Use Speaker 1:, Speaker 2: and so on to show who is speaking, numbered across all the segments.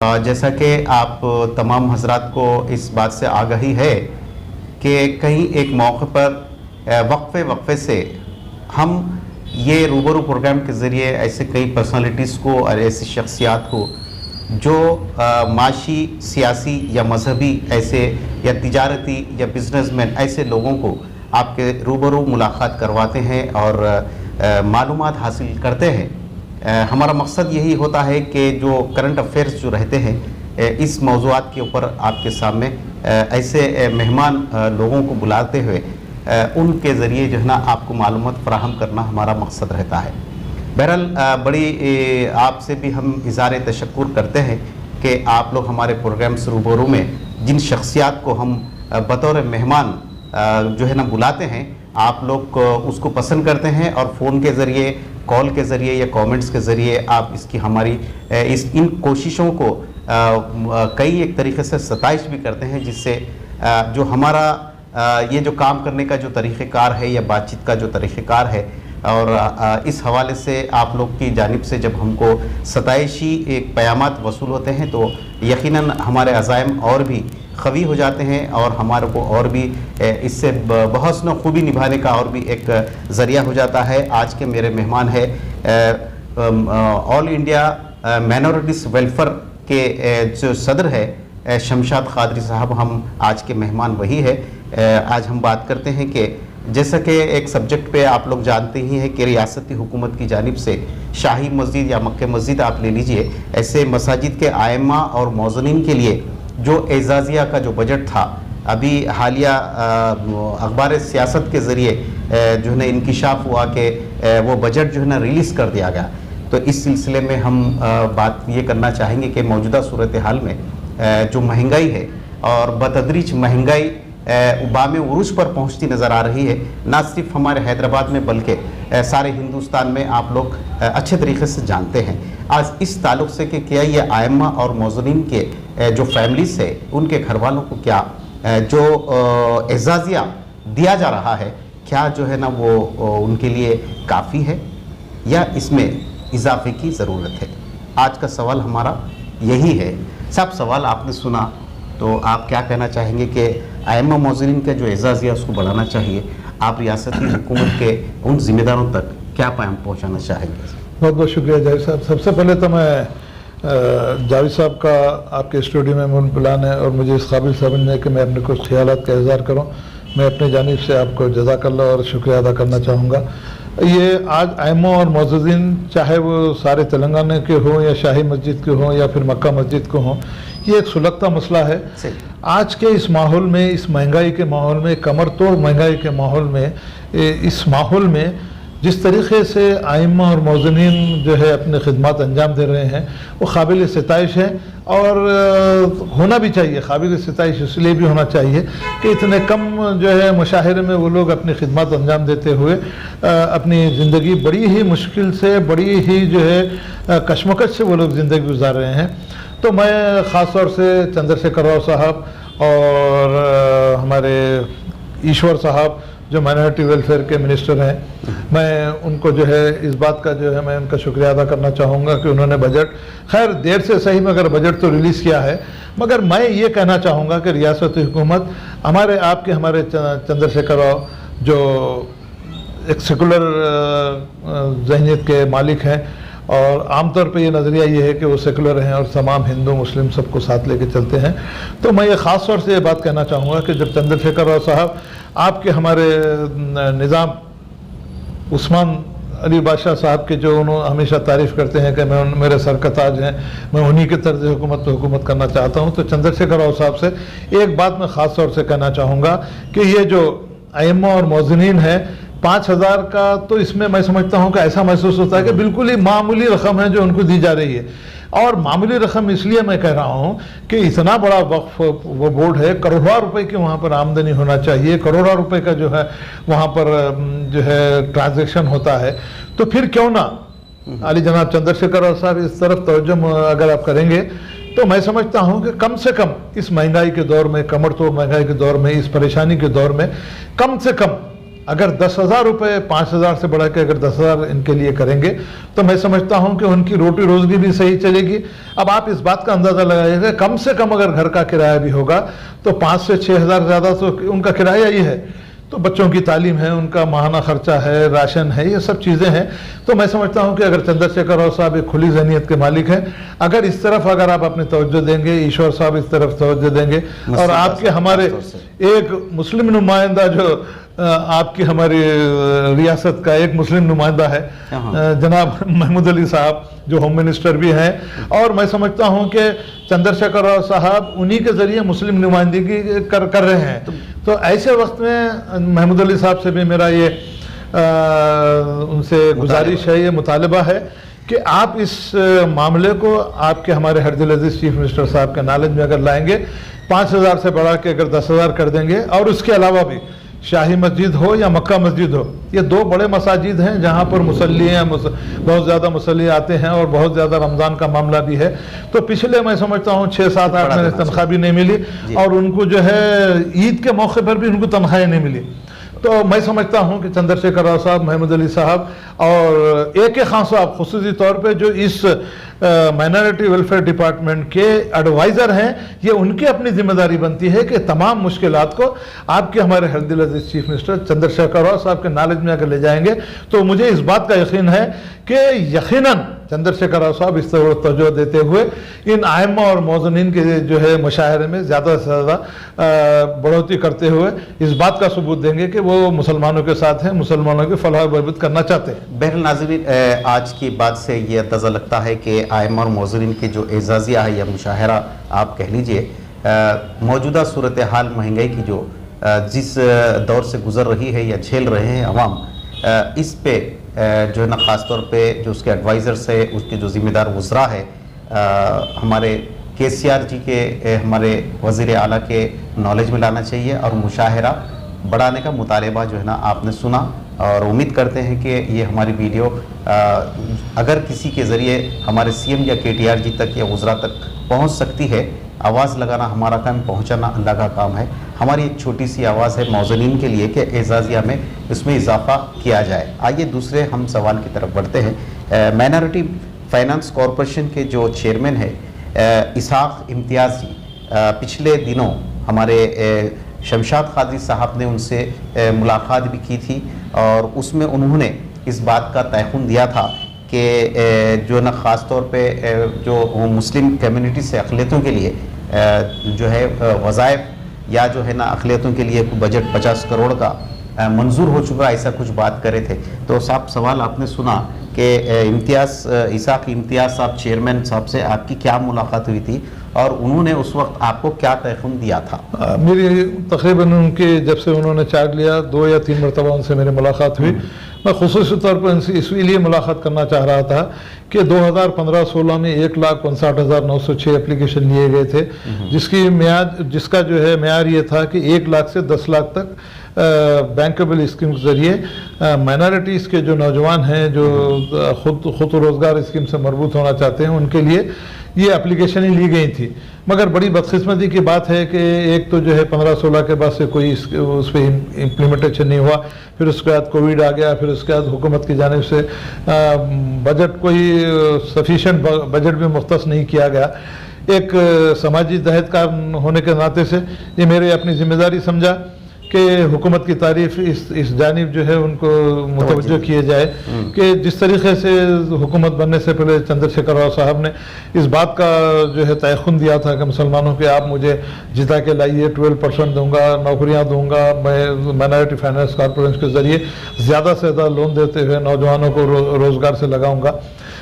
Speaker 1: जैसा कि आप तमाम हजरात को इस बात से आगाही है कि कहीं एक मौके पर वक्फे वक्फे से हम ये रूबरू प्रोग्राम के ज़रिए ऐसे कई पर्सनालिटीज़ को और ऐसी शख्सियात को जो माशी, सियासी या मजहबी ऐसे या तिजारती या बिजनेसमैन ऐसे लोगों को आपके रूबरू मुलाकात करवाते हैं और मालूमात हासिल करते हैं। हमारा मकसद यही होता है कि जो करंट अफेयर्स जो रहते हैं इस मौज़ूआत के ऊपर आपके सामने ऐसे मेहमान लोगों को बुलाते हुए उनके ज़रिए जो है ना आपको मालूमात फराहम करना हमारा मकसद रहता है। बहरहाल बड़ी आपसे भी हम इज़हार तशक्कुर करते हैं कि आप लोग हमारे प्रोग्राम्स रूबरू में जिन शख्सियात को हम बतौर मेहमान जो है ना बुलाते हैं, आप लोग उसको पसंद करते हैं और फ़ोन के ज़रिए, कॉल के ज़रिए या कमेंट्स के ज़रिए आप इसकी हमारी इन कोशिशों को कई एक तरीक़े से सताइश भी करते हैं, जिससे जो हमारा ये जो काम करने का जो तरीक़ेकार है या बातचीत का जो तरीक़ेकार है और इस हवाले से आप लोग की जानिब से जब हमको सताइशी एक क़यामात वसूल होते हैं तो यकीनन हमारे अज़ाइम और भी ख़वी हो जाते हैं और हमारे को और भी इससे बहस्न खूबी निभाने का और भी एक ज़रिया हो जाता है। आज के मेरे मेहमान है ऑल इंडिया माइनॉरिटीज़ वेलफेयर के जो सदर है शमशाद कादरी साहब, हम आज के मेहमान वही है। आज हम बात करते हैं कि जैसा कि एक सब्जेक्ट पे आप लोग जानते ही हैं कि रियासती हुकूमत की जानिब से शाही मस्जिद या मक्के मस्जिद आप ले लीजिए, ऐसे मसाजिद के आइम्मा और मौज़नीन के लिए जो एजाज़िया का जो बजट था, अभी हालिया अखबार सियासत के ज़रिए जो है ना इंकिशाफ हुआ कि वो बजट जो है ना रिलीज़ कर दिया गया। तो इस सिलसिले में हम बात ये करना चाहेंगे कि मौजूदा सूरत हाल में जो महंगाई है और बतदरीज महंगाई उबाम उरूज पर पहुंचती नज़र आ रही है, ना सिर्फ हमारे हैदराबाद में बल्कि सारे हिंदुस्तान में आप लोग अच्छे तरीके से जानते हैं। आज इस ताल्लुक़ से कि क्या ये आइम्मा और मौज़नीन के जो फैमिलीज़ है उनके घर वालों को क्या जो एजाज़िया दिया जा रहा है, क्या जो है ना वो उनके लिए काफ़ी है या इसमें इजाफे की ज़रूरत है। आज का सवाल हमारा यही है। सब सवाल आपने सुना तो आप क्या कहना चाहेंगे कि आइम्मा मौज़नीन का जो एजाज़िया उसको बढ़ाना चाहिए, आप रियासती हुकूमत के उन ज़िम्मेदारों तक क्या पैगाम पहुँचाना चाहेंगे?
Speaker 2: बहुत बहुत शुक्रिया जावेद साहब। सबसे पहले तो मैं जावेद साहब का आपके स्टूडियो में मुझे बुलाने और मुझे इस काबिल समझने कि मैं अपने कुछ ख्यालात का इज़हार करूँ, मैं अपनी जानिब से आपको जज़ाकल्लाह और शुक्रिया अदा करना चाहूँगा। ये आज आइम्मा और मौज़नीन चाहे वो सारे तेलंगाना के हों या शाही मस्जिद के हों या फिर मक्का मस्जिद के हों, ये एक सुलगता मसला है। आज के इस माहौल में, इस महंगाई के माहौल में, कमर तोड़ महंगाई के माहौल में, इस माहौल में जिस तरीक़े से आइम्मा और मौज़नीन जो है अपने खिदमत अंजाम दे रहे हैं वो काबिल सिताइश है और होना भी चाहिए। काबिल सिताइश इसलिए भी होना चाहिए कि इतने कम जो है मुशाहिरे में वो लोग अपनी खिदमत अंजाम देते हुए अपनी ज़िंदगी बड़ी ही मुश्किल से, बड़ी ही जो है कशमकश से वो लोग ज़िंदगी गुजार रहे हैं। तो मैं ख़ास तौर से चंद्रशेखर राव साहब और हमारे ईश्वर साहब जो माइनॉरिटी वेलफेयर के मिनिस्टर हैं, मैं उनको जो है इस बात का जो है मैं उनका शुक्रिया अदा करना चाहूँगा कि उन्होंने बजट, खैर देर से सही मगर बजट तो रिलीज़ किया है। मगर मैं ये कहना चाहूँगा कि रियासती हुकूमत हमारे चंद्रशेखर राव जो एक सेकुलर ज़हनियत के मालिक हैं और आमतौर पे ये नज़रिया ये है कि वो सेकुलर हैं और तमाम हिंदू मुस्लिम सबको साथ लेके चलते हैं। तो मैं ये ख़ास तौर से ये बात कहना चाहूँगा कि जब चंद्रशेखर राव साहब आपके हमारे निज़ाम उस्मान अली बादशाह साहब के जो उन्होंने हमेशा तारीफ़ करते हैं कि मेरे सर का ताज हैं, मैं उन्हीं के तर्ज हुकूमत पर हुकूमत करना चाहता हूँ, तो चंद्रशेखर राव साहब से एक बात मैं ख़ास तौर से कहना चाहूँगा कि ये जो आइम्मा और मौज़नीन है 5,000 का, तो इसमें मैं समझता हूँ कि ऐसा महसूस होता है कि बिल्कुल ही मामूली रकम है जो उनको दी जा रही है। और मामूली रकम इसलिए मैं कह रहा हूँ कि इतना बड़ा वक्फ वो बोर्ड है, करोड़ों रुपए की वहाँ पर आमदनी होना चाहिए, करोड़ों रुपए का जो है वहाँ पर जो है ट्रांजैक्शन होता है। तो फिर क्यों ना अली जनाब चंद्रशेखर राव साहब इस तरफ तवज्जो अगर आप करेंगे तो मैं समझता हूँ कि कम से कम इस महंगाई के दौर में, कमर तोड़ महंगाई के दौर में, इस परेशानी के दौर में कम से कम अगर 10,000 रुपये 5,000 से बढ़ा के अगर 10,000 इनके लिए करेंगे तो मैं समझता हूं कि उनकी रोटी रोजगी भी सही चलेगी। अब आप इस बात का अंदाज़ा लगाइएगा, कम से कम अगर घर का किराया भी होगा तो 5 से 6,000 ज़्यादा तो उनका किराया ही है। तो बच्चों की तालीम है, उनका माहाना खर्चा है, राशन है, ये सब चीज़ें हैं। तो मैं समझता हूं कि अगर चंद्रशेखर राव साहब एक खुली ज़हनियत के मालिक हैं, अगर इस तरफ अगर आप अपनी तवज्जो देंगे, ईश्वर साहब इस तरफ तवज्जो देंगे और आपके हमारे एक मुस्लिम नुमाइंदा जो आपकी हमारी रियासत का एक मुस्लिम नुमाइंदा है जनाब महमूद अली साहब जो होम मिनिस्टर भी हैं, और मैं समझता हूं कि चंद्रशेखर राव साहब उन्हीं के ज़रिए मुस्लिम नुमाइंदगी कर रहे हैं। तो ऐसे वक्त में महमूद अली साहब से भी मेरा ये उनसे गुजारिश है, ये मुतालबा है कि आप इस मामले को आपके हमारे हरदिल अजीज चीफ मिनिस्टर साहब के नॉलेज में अगर लाएंगे, 5,000 से बढ़ा के अगर 10,000 कर देंगे, और उसके अलावा भी शाही मस्जिद हो या मक्का मस्जिद हो, ये दो बड़े मसाजिद हैं जहाँ पर मुसल्ली हैं, बहुत ज़्यादा मुसल्ली आते हैं और बहुत ज़्यादा रमज़ान का मामला भी है। तो पिछले मैं समझता हूँ 6-7-8 महीने तनख्वाह भी नहीं मिली और उनको जो है ईद के मौके पर भी उनको तनख्वाहें नहीं मिली। तो मैं समझता हूँ कि चंद्रशेखर राव साहब, महमूद अली साहब और AK खान साहब खुसूसी तौर पे जो इस माइनॉरिटी वेलफेयर डिपार्टमेंट के एडवाइज़र हैं, ये उनकी अपनी जिम्मेदारी बनती है कि तमाम मुश्किलात को आपके हमारे हरदिल अजीज चीफ मिनिस्टर चंद्रशेखर राव साहब के नॉलेज में अगर ले जाएंगे तो मुझे इस बात का यकीन है कि यकीनन चंद्रशेखर राव साहब इस तरह तवज्जो देते हुए इन आइम्मा और मौज़नीन के जो है मुशाहरे में ज़्यादा से ज़्यादा बढ़ोतरी करते हुए इस बात का सबूत देंगे कि वो मुसलमानों के साथ हैं, मुसलमानों की फलाह बहबूद करना चाहते हैं।
Speaker 1: बहरहाल नाज़रीन, आज की बात से ये अंदाज़ा लगता है कि आइम्मा और मौज़नीन के जो एजाज़िया है या मुशाहरा आप कह लीजिए, मौजूदा सूरत हाल महंगाई की जो जिस दौर से गुज़र रही है या झेल रहे हैं अवाम, इस पे जो है ना ख़ास तौर पे जो उसके एडवाइज़र्स है, उसके जो ज़िम्मेदार वज़रा है, हमारे KCR जी के हमारे वज़ीर आला के नॉलेज में लाना चाहिए और मुशाहरा बढ़ाने का मुतालबा जो है ना आपने सुना, और उम्मीद करते हैं कि ये हमारी वीडियो अगर किसी के ज़रिए हमारे CM या KTR जी तक या वज़रा तक पहुंच सकती है। आवाज़ लगाना हमारा काम, पहुंचाना अल्लाह का काम है। हमारी एक छोटी सी आवाज़ है मौज़नीन के लिए कि एजाज़िया में इसमें इजाफ़ा किया जाए। आइए दूसरे हम सवाल की तरफ बढ़ते हैं। माइनॉरिटी फाइनेंस कॉरपोरेशन के जो चेयरमैन है इसहाक इम्तियाज़ जी, पिछले दिनों हमारे शमशाद कादरी साहब ने उनसे मुलाकात भी की थी और उसमें उन्होंने इस बात का तयक़ुन दिया था कि जो ना ख़ास तौर पे जो मुस्लिम कम्युनिटी से अक़लियतों के लिए जो है वज़ाइफ या जो है ना अक़लियतों के लिए बजट 50 करोड़ का मंजूर हो चुका, ऐसा कुछ बात करे थे। तो साहब सवाल आपने सुना कि इसहाक इम्तियाज़ साहब चेयरमैन साहब से आपकी क्या मुलाकात हुई थी और उन्होंने उस वक्त आपको क्या तयक़ुन दिया था?
Speaker 2: मेरी तकरीबन उनके जब से उन्होंने चार्ज लिया 2 या 3 मरतबा उनसे मेरी मुलाकात हुई। मैं खुसूसी तौर पर उनसे इसलिए मुलाकात करना चाह रहा था कि 2015-16 में 1,59,906 एप्लीकेशन लिए गए थे, जिसका जो है म्यार ये था कि 1 लाख से 10 लाख तक बैंकेबल स्कीम के ज़रिए माइनॉरिटीज़ के जो नौजवान हैं जो खुद रोज़गार स्कीम से मरबूत होना चाहते हैं उनके लिए ये एप्लीकेशन ही ली गई थी। मगर बड़ी बदकिस्मती की बात है कि एक तो जो है 15-16 के बाद से कोई उस पर इम्प्लीमेंटेशन नहीं हुआ, फिर उसके बाद कोविड आ गया, फिर उसके बाद हुकूमत की जानिब से बजट कोई सफिशेंट बजट भी मुख्तस नहीं किया गया। एक समाजी दहतकार होने के नाते से ये मेरे अपनी ज़िम्मेदारी समझा कि हुकूमत की तारीफ इस जानिब जो है उनको मुतवज्जो किए जाए कि जिस तरीके से हुकूमत बनने से पहले चंद्रशेखर राव साहब ने इस बात का जो है तयक़ुन दिया था कि मुसलमानों के आप मुझे जिता के लाइए, 12% दूंगा, नौकरियां दूंगा, मैं माइनॉरिटी फाइनेंस कॉरपोरेशन के ज़रिए ज़्यादा से ज़्यादा लोन देते हुए नौजवानों को रोज़गार से लगाऊंगा।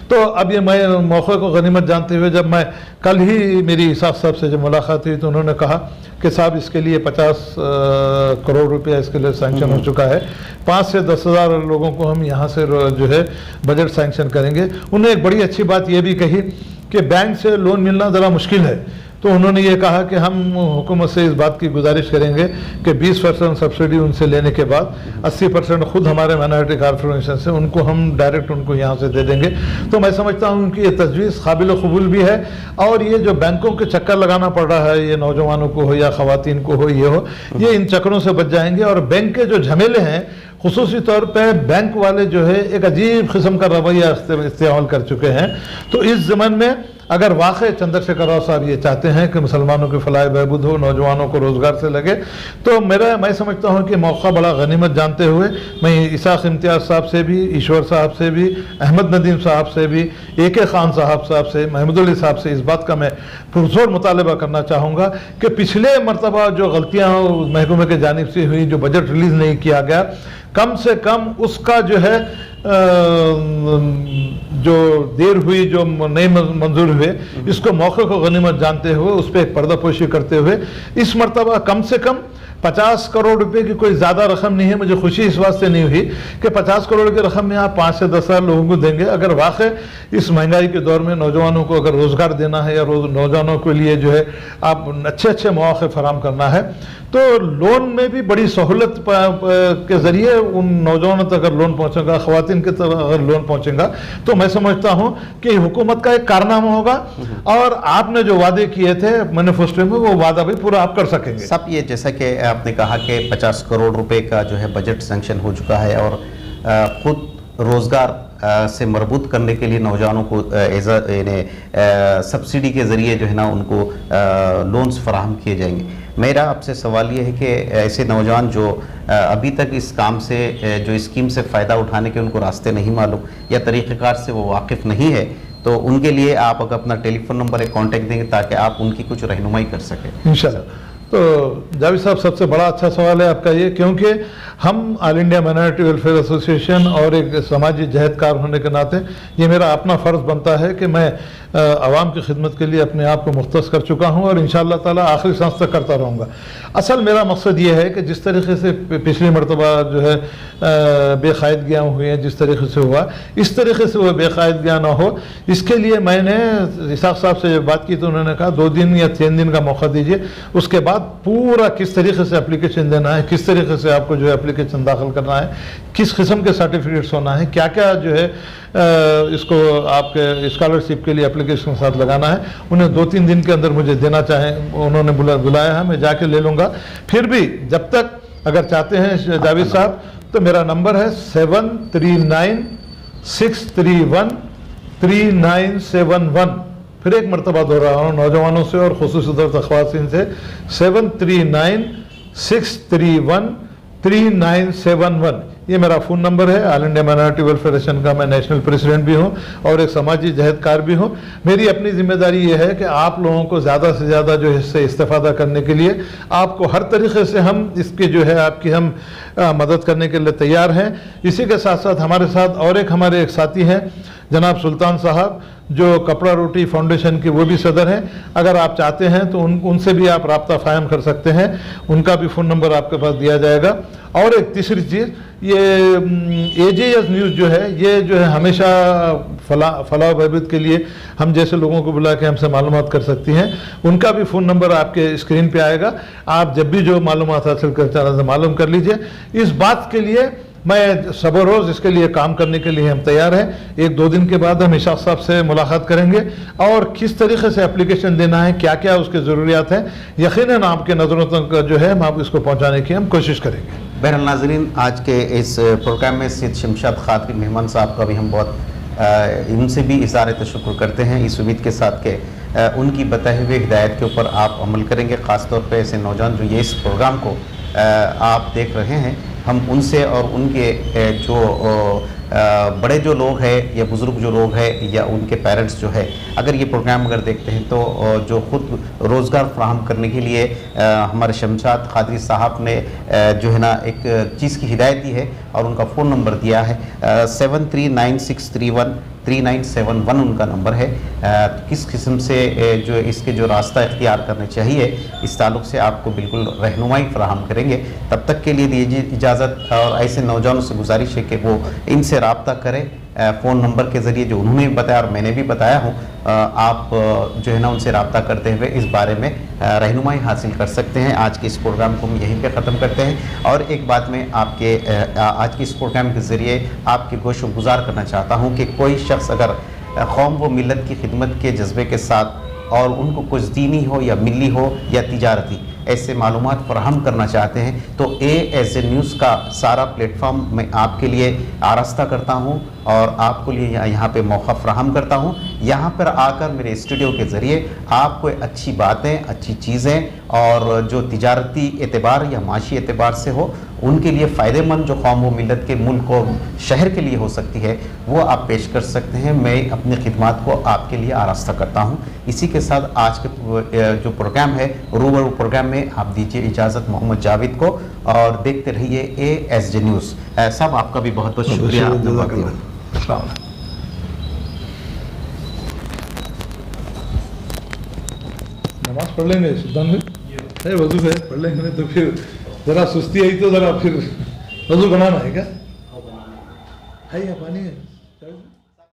Speaker 2: तो अब ये मैं मौके को गनीमत जानते हुए जब मैं कल ही मेरी इसहाक साहब से जब मुलाकात हुई तो उन्होंने कहा कि साहब इसके लिए 50 करोड़ रुपया इसके लिए सैंक्शन हो चुका है, 5 से 10 हज़ार लोगों को हम यहाँ से जो है बजट सैंक्शन करेंगे। उन्होंने एक बड़ी अच्छी बात ये भी कही कि बैंक से लोन मिलना ज़रा मुश्किल है, तो उन्होंने ये कहा कि हम हुकूमत से इस बात की गुजारिश करेंगे कि 20% सब्सिडी उनसे लेने के बाद 80% खुद हमारे माइनॉरिटी कॉर्पोरेशन से उनको हम डायरेक्ट उनको यहाँ से दे देंगे। तो मैं समझता हूँ कि ये तजवीज़ काबिल कबूल भी है और ये जो बैंकों के चक्कर लगाना पड़ रहा है, ये नौजवानों को हो या ख़वातीन को हो, ये इन चक्करों से बच जाएंगे और बैंक के जो झमेले हैं खुसूसी तौर पे बैंक वाले जो है एक अजीब किस्म का रवैया इस्तेमाल कर चुके हैं। तो इस ज़माने में अगर वाकई चंद्रशेखर राव साहब ये चाहते हैं कि मुसलमानों की फलाह बहबूद हो, नौजवानों को रोज़गार से लगे, तो मैं समझता हूँ कि मौका बड़ा गनीमत जानते हुए मैं इसाक इम्तियाज़ साहब से भी, ईश्वर साहब से भी, अहमद नदीम साहब से भी, AK खान साहब से, महमूद अली साहब से इस बात का मैं पुरजोर मुतालबा करना चाहूँगा कि पिछले मरतबा जो गलतियाँ महकमे के जानिब से हुई, जो बजट रिलीज़ नहीं किया गया, कम से कम उसका जो है जो देर हुई, जो नए मंजूर हुए, इसको मौके को गनीमत जानते हुए उस पर एक पर्दापोशी करते हुए इस मरतबा कम से कम 50 करोड़ रुपए की कोई ज़्यादा रकम नहीं है। मुझे खुशी इस बात से नहीं हुई कि 50 करोड़ की रकम में आप 5 से 10 हज़ार लोगों को देंगे। अगर वाकई इस महंगाई के दौर में नौजवानों को अगर रोज़गार देना है या नौजवानों के लिए जो है आप अच्छे मौके फराम करना है, तो लोन में भी बड़ी सहूलत के ज़रिए उन नौजवानों तक अगर लोन पहुँचेगा, ख़वातीन की तरफ अगर लोन पहुँचेगा, तो मैं समझता हूँ कि हुकूमत का एक कारनामा होगा और आपने जो वादे किए थे मैनिफेस्टो में, वो वादा भी पूरा आप कर सकेंगे।
Speaker 1: सब ये जैसा कि आपने कहा कि 50 करोड़ रुपए का जो है बजट सैंक्शन हो चुका है और खुद रोज़गार से मरबूत करने के लिए नौजवानों को सब्सिडी के ज़रिए जो है ना उनको लोन्स फराहम किए जाएंगे। मेरा आपसे सवाल ये है कि ऐसे नौजवान जो अभी तक इस काम से, जो स्कीम से फ़ायदा उठाने के उनको रास्ते नहीं मालूम या तरीक़ेकार से वो वाकिफ़ नहीं है, तो उनके लिए आप अगर अपना टेलीफोन नंबर एक कॉन्टैक्ट देंगे ताकि आप उनकी कुछ रहनुमाई कर सकें।
Speaker 2: इंशाल्लाह। तो जावेद साहब, सबसे बड़ा अच्छा सवाल है आपका ये, क्योंकि हम all India minority welfare association और एक समाजी जहदकार होने के नाते ये मेरा अपना फ़र्ज़ बनता है कि मैं आवाम की खिदमत के लिए अपने आप को मुख्तस कर चुका हूँ और इंशाअल्लाह ताला आखिरी सांस तक करता रहूँगा। असल मेरा मकसद ये है कि जिस तरीके से पिछली मरतबा जो है बेकायदगियाँ हुई हैं, जिस तरीके से हुआ, इस तरीके से वह बेकायदगियाँ ना हो, इसके लिए मैंने इसाक साहब से बात की तो उन्होंने कहा 2 दिन या 3 दिन का मौका दीजिए, उसके बाद पूरा किस तरीके से एप्लीकेशन देना है, किस तरीके से आपको जो है एप्लीकेशन दाखिल करना है, किस किस्म के सर्टिफिकेट्स होना है, क्या क्या जो है इसको आपके स्कॉलरशिप के लिए एप्लीकेशन के साथ लगाना है, उन्हें 2-3 दिन के अंदर मुझे देना चाहें, उन्होंने बुलाया है, मैं जाके ले लूँगा। फिर भी जब तक अगर चाहते हैं जावेद साहब, तो मेरा नंबर है 739-631-3971। फिर एक मरतबा दोहरा रहा हूँ नौजवानों से और खुसूसी तौर पर ख़वातीन से, 739-631-3971 ये मेरा फ़ोन नंबर है। All India minority welfare association का मैं नेशनल प्रेसिडेंट भी हूँ और एक समाजी जहदकार भी हूँ। मेरी अपनी जिम्मेदारी ये है कि आप लोगों को ज़्यादा से ज़्यादा जो इससे इस्तेफ़ादा करने के लिए आपको हर तरीक़े से हम इसके जो है आपकी हम मदद करने के लिए तैयार हैं। इसी के साथ साथ हमारे साथ और हमारे एक साथी हैं जनाब सुल्तान साहब, जो कपड़ा रोटी फाउंडेशन के वो भी सदर हैं। अगर आप चाहते हैं तो उनसे भी आप रब्ता कायम कर सकते हैं, उनका भी फ़ोन नंबर आपके पास दिया जाएगा। और एक तीसरी चीज़, ये AJS न्यूज़ जो है, ये जो है हमेशा फलाह बहबूद के लिए हम जैसे लोगों को बुला के हमसे मालूमात कर सकती हैं। उनका भी फ़ोन नंबर आपके स्क्रीन पे आएगा, आप जब भी जो मालूमात हासिल कर चाहें तो मालूम कर लीजिए। इस बात के लिए मैं सब रोज़ इसके लिए काम करने के लिए हम तैयार हैं। 1-2 दिन के बाद हम इशाक साहब से मुलाकात करेंगे और किस तरीके से एप्लीकेशन देना है, क्या क्या उसके ज़रूरियात हैं, यकीनन आपके नज़रों तक जो है हम आप इसको पहुँचाने की हम कोशिश करेंगे।
Speaker 1: बहरहाल नाज़रीन, आज के इस प्रोग्राम में सैयद शमशाद खादरी मेहमान साहब का भी हम बहुत इनसे भी इज़हार तशक्कुर करते हैं, इस उम्मीद के साथ कि उनकी बताई हुई हिदायत के ऊपर आप अमल करेंगे। ख़ास तौर पर ऐसे नौजवान जो ये इस प्रोग्राम को आप देख रहे हैं, हम उनसे और उनके जो बड़े जो लोग हैं या बुज़ुर्ग जो लोग हैं या उनके पेरेंट्स जो है, अगर ये प्रोग्राम अगर देखते हैं तो जो ख़ुद रोज़गार फ्राहम करने के लिए हमारे शमशाद खादरी साहब ने जो है ना एक चीज़ की हिदायत दी है और उनका फ़ोन नंबर दिया है 739-631-3971 उनका नंबर है। किस किस्म से जो इसके जो रास्ता इख्तियार करने चाहिए, इस ताल्लुक़ से आपको बिल्कुल रहनुमाई फराहम करेंगे। तब तक के लिए दीजिए इजाज़त और ऐसे नौजवानों से गुजारिश है कि वो इनसे रब्ता करें फ़ोन नंबर के ज़रिए जो उन्होंने भी बताया और मैंने भी बताया हूँ। आप जो है ना उनसे रब्ता करते हुए इस बारे में रहनुमाई हासिल कर सकते हैं। आज के इस प्रोग्राम को हम यहीं पे ख़त्म करते हैं और एक बात मैं आपके आज के इस प्रोग्राम के ज़रिए आपके गोशो गुजार करना चाहता हूँ कि कोई शख्स अगर कौम व मिलत की खिदमत के जज्बे के साथ और उनको कुछ दीनी हो या मिली हो या तिजारती ऐसे मालूमात फराहम करना चाहते हैं तो ASA न्यूज़ का सारा प्लेटफॉर्म मैं आपके लिए आरास्ता करता हूं और आपको लिए यहाँ पे मौका फराहम करता हूं। यहाँ पर आकर मेरे स्टूडियो के ज़रिए आपको अच्छी बातें, अच्छी चीज़ें और जो तिजारती एतबार या माशी एतबार से हो उनके लिए फ़ायदेमंद जो कौम व मिलत के मुल्क और शहर के लिए हो सकती है वो आप पेश कर सकते हैं। मैं अपनी खिदमत को आपके लिए आरास्ता करता हूं। इसी के साथ आज के जो प्रोग्राम है रूबरू प्रोग्राम में आप दीजिए इजाज़त मोहम्मद जावेद को और देखते रहिए ASJ न्यूज़। साहब आपका भी बहुत बहुत शुक्रिया।
Speaker 2: नमाज पढ़ लेंगे सुल्तान भाई, वजू है पढ़ लेंगे, तो फिर ज़रा सुस्ती आई तो ज़रा फिर वजू बनाना है क्या? है या पानी है?